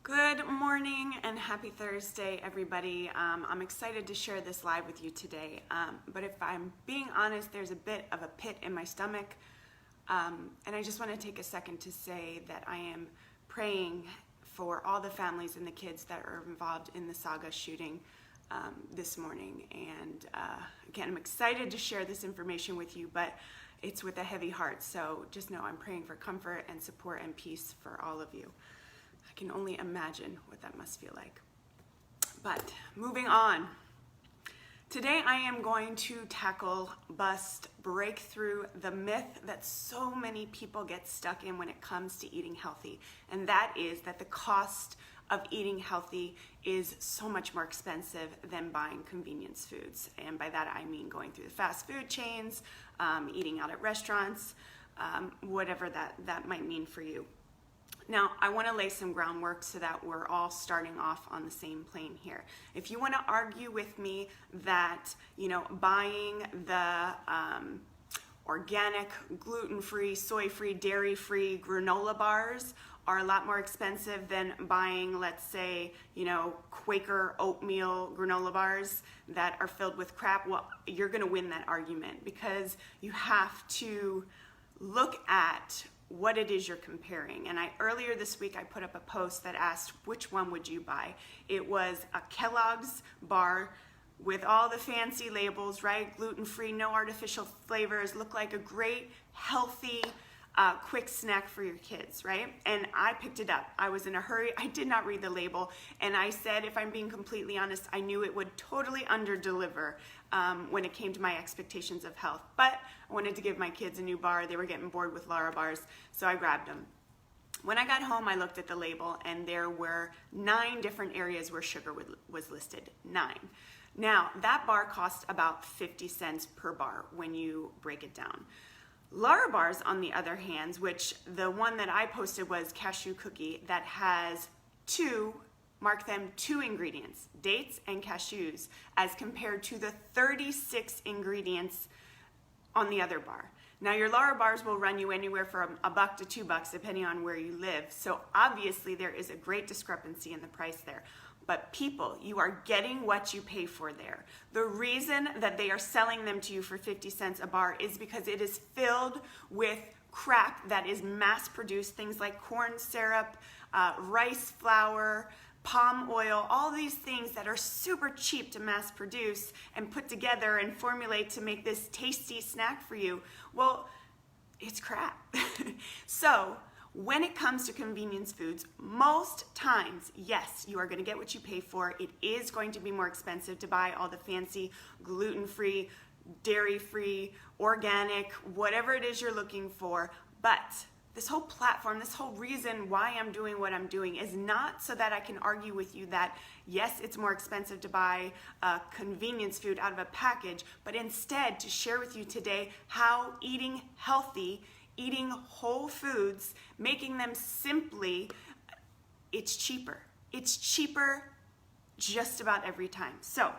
Good morning and happy Thursday, everybody. I'm excited to share this live with you today. But if I'm being honest, there's a bit of a pit in my stomach. And I just want to take a second to say that I am praying for all the families and the kids that are involved in the Saga shooting this morning. And again, I'm excited to share this information with you, but it's with a heavy heart. So just know I'm praying for comfort and support and peace for all of you. I can only imagine what that must feel like. But moving on. Today I am going to tackle, break through the myth that so many people get stuck in when it comes to eating healthy. And that is that the cost of eating healthy is so much more expensive than buying convenience foods. And by that I mean going through the fast food chains, eating out at restaurants, whatever that might mean for you. Now, I want to lay some groundwork so that we're all starting off on the same plane here. If you want to argue with me that, buying the organic, gluten-free, soy-free, dairy-free granola bars are a lot more expensive than buying, let's say, Quaker oatmeal granola bars that are filled with crap, well, you're going to win that argument because you have to look at what it is you're comparing. And earlier this week I put up a post that asked, which one would you buy? It was a Kellogg's bar with all the fancy labels, right? Gluten-free, no artificial flavors, look like a great, healthy, quick snack for your kids, right? And I picked it up. I was in a hurry. I did not read the label. And I said, if I'm being completely honest, I knew it would totally under-deliver when it came to my expectations of health. But I wanted to give my kids a new bar. They were getting bored with Lara bars, so I grabbed them. When I got home, I looked at the label, and there were 9 different areas where sugar was listed. 9. Now, that bar cost about 50 cents per bar when you break it down. Lara bars, on the other hand, which the one that I posted was cashew cookie, that has 2 ingredients, dates and cashews, as compared to the 36 ingredients on the other bar. Now, your Lara bars will run you anywhere from $1 to $2 depending on where you live. So obviously there is a great discrepancy in the price there. But people, you are getting what you pay for there. The reason that they are selling them to you for 50 cents a bar is because it is filled with crap that is mass produced, things like corn syrup, rice flour, palm oil, all these things that are super cheap to mass produce and put together and formulate to make this tasty snack for you. Well, it's crap. So when it comes to convenience foods, most times, yes, you are going to get what you pay for. It is going to be more expensive to buy all the fancy gluten-free, dairy-free, organic, whatever it is you're looking for. But this whole platform, this whole reason why I'm doing what I'm doing is not so that I can argue with you that, yes, it's more expensive to buy convenience food out of a package, but instead to share with you today how eating healthy, eating whole foods, making them simply, it's cheaper. It's cheaper just about every time. So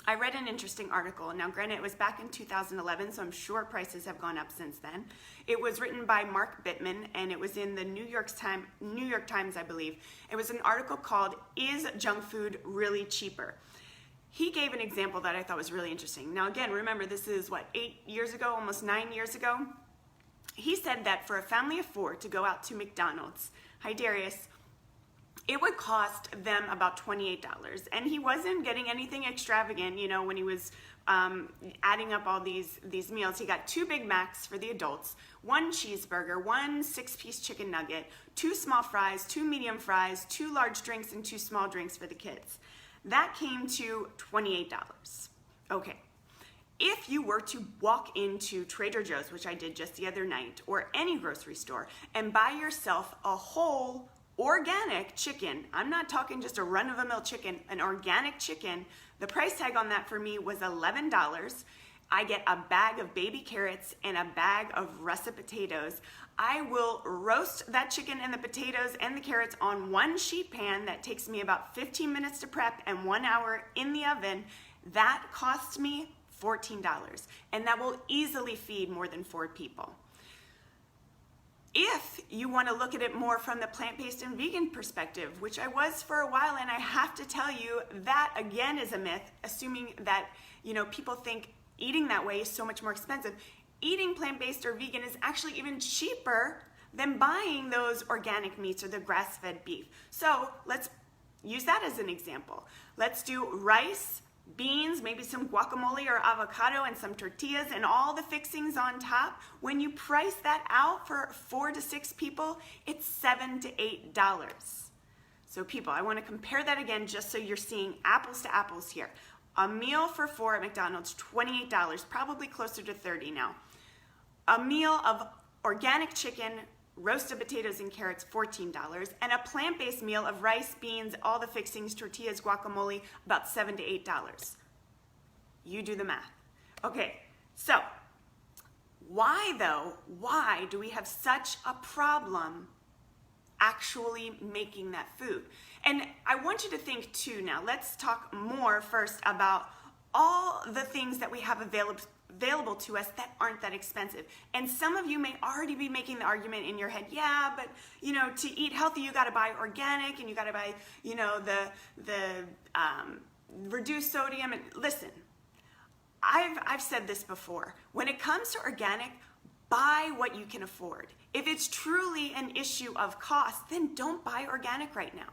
I read an interesting article. Now, granted, it was back in 2011, so I'm sure prices have gone up since then. It was written by Mark Bittman, and it was in the New York Times, I believe. It was an article called, "Is Junk Food Really Cheaper?" He gave an example that I thought was really interesting. Now, again, remember, this is, 8 years ago, almost 9 years ago? He said that for a family of 4 to go out to McDonald's, hi Darius, it would cost them about $28. And he wasn't getting anything extravagant, when he was adding up all these meals. He got 2 Big Macs for the adults, 1 cheeseburger, 1 6-piece chicken nugget, 2 small fries, 2 medium fries, 2 large drinks, and 2 small drinks for the kids. That came to $28. Okay. If you were to walk into Trader Joe's, which I did just the other night, or any grocery store, and buy yourself a whole organic chicken, I'm not talking just a run-of-the-mill chicken, an organic chicken, the price tag on that for me was $11. I get a bag of baby carrots and a bag of russet potatoes. I will roast that chicken and the potatoes and the carrots on 1 sheet pan that takes me about 15 minutes to prep and 1 hour in the oven. That cost me $14, and that will easily feed more than 4 people. If you want to look at it more from the plant-based and vegan perspective, which I was for a while, and I have to tell you that again is a myth, assuming that, you know, people think eating that way is so much more expensive. Eating plant-based or vegan is actually even cheaper than buying those organic meats or the grass-fed beef. So let's use that as an example. Let's do rice, beans, maybe some guacamole or avocado and some tortillas and all the fixings on top. When you price that out for 4 to 6 people, it's $7 to $8. So people, I want to compare that again just so you're seeing apples to apples here. A meal for 4 at McDonald's, $28, probably closer to $30 now. A meal of organic chicken, roasted potatoes and carrots, $14, and a plant-based meal of rice, beans, all the fixings, tortillas, guacamole, about $7 to $8. You do the math. Okay, so why though? Why do we have such a problem actually making that food? And I want you to think too now. Let's talk more first about all the things that we have available to us that aren't that expensive. And some of you may already be making the argument in your head, yeah, but you know, to eat healthy, you got to buy organic and you got to buy, you know, the reduced sodium. And listen, I've said this before. When it comes to organic, buy what you can afford. If it's truly an issue of cost, then don't buy organic right now.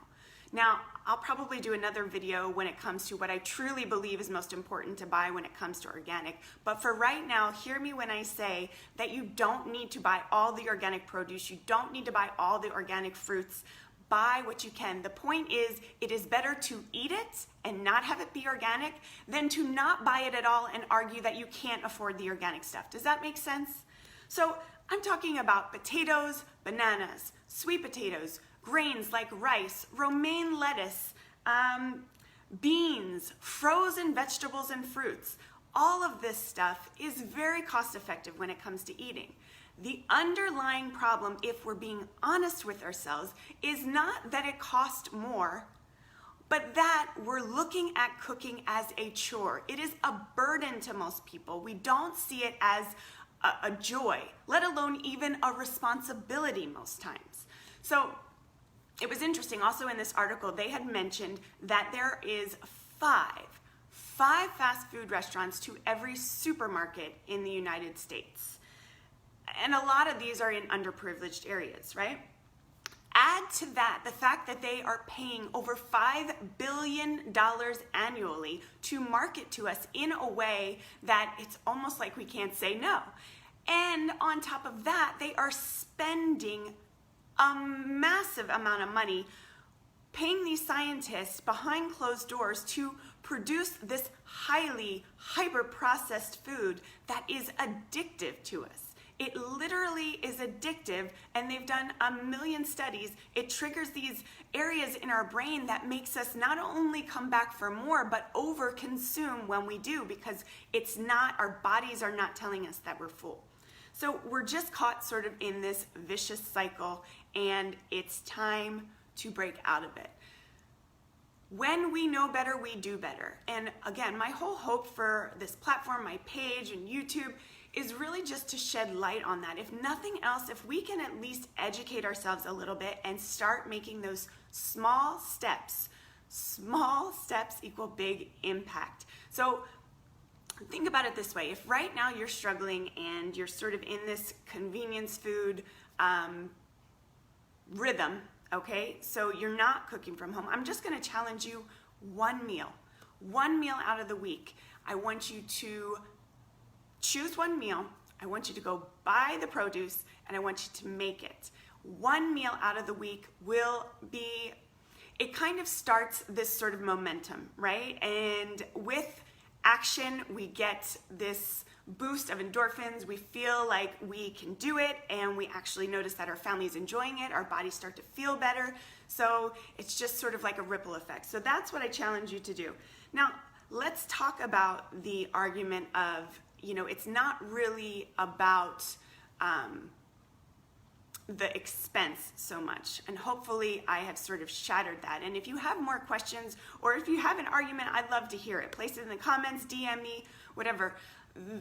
Now, I'll probably do another video when it comes to what I truly believe is most important to buy when it comes to organic. But for right now, hear me when I say that you don't need to buy all the organic produce. You don't need to buy all the organic fruits. Buy what you can. The point is, it is better to eat it and not have it be organic than to not buy it at all and argue that you can't afford the organic stuff. Does that make sense? So I'm talking about potatoes, bananas, sweet potatoes, grains like rice, romaine lettuce, beans, frozen vegetables and fruits. All of this stuff is very cost effective when it comes to eating. The underlying problem, if we're being honest with ourselves, is not that it costs more, but that we're looking at cooking as a chore. It is a burden to most people. We don't see it as a joy, let alone even a responsibility most times. So it was interesting, also in this article, they had mentioned that there is five fast food restaurants to every supermarket in the United States. And a lot of these are in underprivileged areas, right? Add to that the fact that they are paying over $5 billion annually to market to us in a way that it's almost like we can't say no. And on top of that, they are spending a massive amount of money paying these scientists behind closed doors to produce this highly hyper-processed food that is addictive to us. It literally is addictive, and they've done a million studies. It triggers these areas in our brain that makes us not only come back for more, but over-consume when we do, because it's not, our bodies are not telling us that we're full. So we're just caught sort of in this vicious cycle, and it's time to break out of it. When we know better, we do better. And again, my whole hope for this platform, my page and YouTube, is really just to shed light on that. If nothing else, if we can at least educate ourselves a little bit and start making those small steps equal big impact. So think about it this way. If right now you're struggling and you're sort of in this convenience food rhythm, okay, so you're not cooking from home, I'm just going to challenge you one meal out of the week. I want you to choose one meal. I want you to go buy the produce, and I want you to make it. One meal out of the week will be, it kind of starts this sort of momentum, right? And with action, we get this boost of endorphins. We feel like we can do it, and we actually notice that our family's enjoying it. Our bodies start to feel better. So it's just sort of like a ripple effect. So that's what I challenge you to do. Now, let's talk about the argument of, you know, it's not really about the expense so much. And hopefully I have sort of shattered that. And if you have more questions, or if you have an argument, I'd love to hear it. Place it in the comments, DM me, whatever.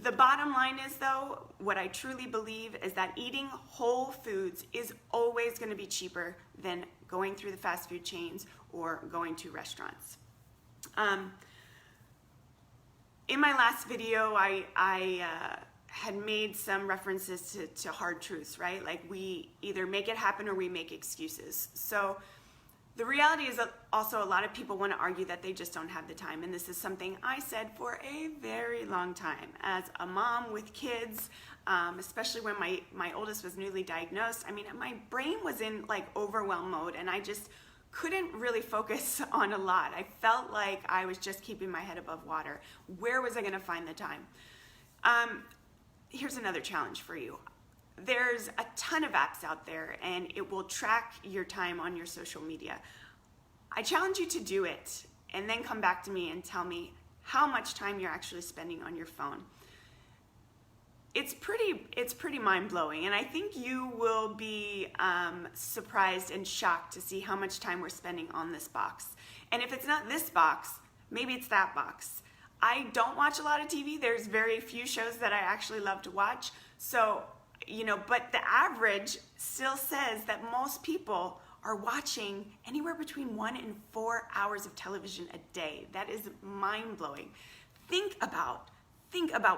The bottom line is, though, what I truly believe is that eating whole foods is always going to be cheaper than going through the fast food chains or going to restaurants. In my last video, I had made some references to hard truths, right? Like, we either make it happen or we make excuses. So the reality is that also a lot of people want to argue that they just don't have the time. And this is something I said for a very long time. As a mom with kids, especially when my oldest was newly diagnosed, I mean, my brain was in like overwhelm mode and I just couldn't really focus on a lot. I felt like I was just keeping my head above water. Where was I going to find the time? Here's another challenge for you. There's a ton of apps out there and it will track your time on your social media. I challenge you to do it and then come back to me and tell me how much time you're actually spending on your phone. It's pretty mind-blowing, and I think you will be surprised and shocked to see how much time we're spending on this box. And if it's not this box, maybe it's that box. I don't watch a lot of TV. There's very few shows that I actually love to watch. So, but the average still says that most people are watching anywhere between 1 and 4 hours of television a day. That is mind-blowing. Think about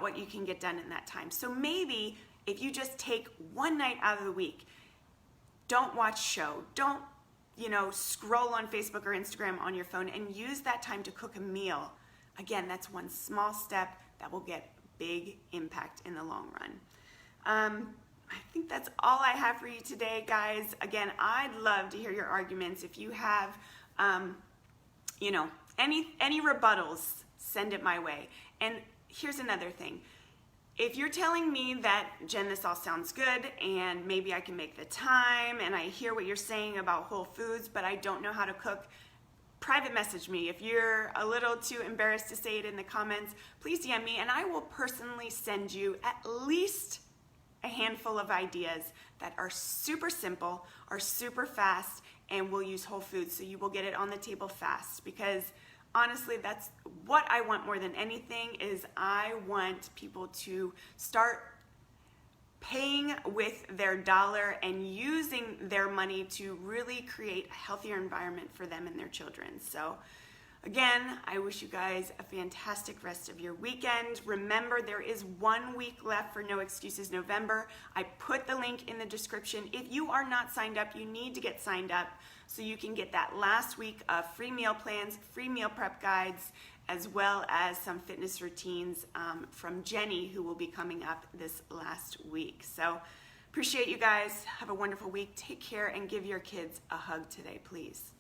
what you can get done in that time. So maybe if you just take one night out of the week, don't watch show, don't, scroll on Facebook or Instagram on your phone, and use that time to cook a meal. Again, that's one small step that will get big impact in the long run. I think that's all I have for you today, guys. Again, I'd love to hear your arguments. If you have, any rebuttals, send it my way. And here's another thing. If you're telling me that, Jen, this all sounds good and maybe I can make the time and I hear what you're saying about whole foods, but I don't know how to cook, private message me. If you're a little too embarrassed to say it in the comments, please DM me and I will personally send you at least a handful of ideas that are super simple, are super fast, and will use whole foods so you will get it on the table fast. Because honestly, that's what I want more than anything. Is I want people to start paying with their dollar and using their money to really create a healthier environment for them and their children. So again, I wish you guys a fantastic rest of your weekend. Remember, there is 1 week left for No Excuses November. I put the link in the description. If you are not signed up, you need to get signed up so you can get that last week of free meal plans, free meal prep guides, as well as some fitness routines from Jenny, who will be coming up this last week. So appreciate you guys. Have a wonderful week. Take care and give your kids a hug today, please.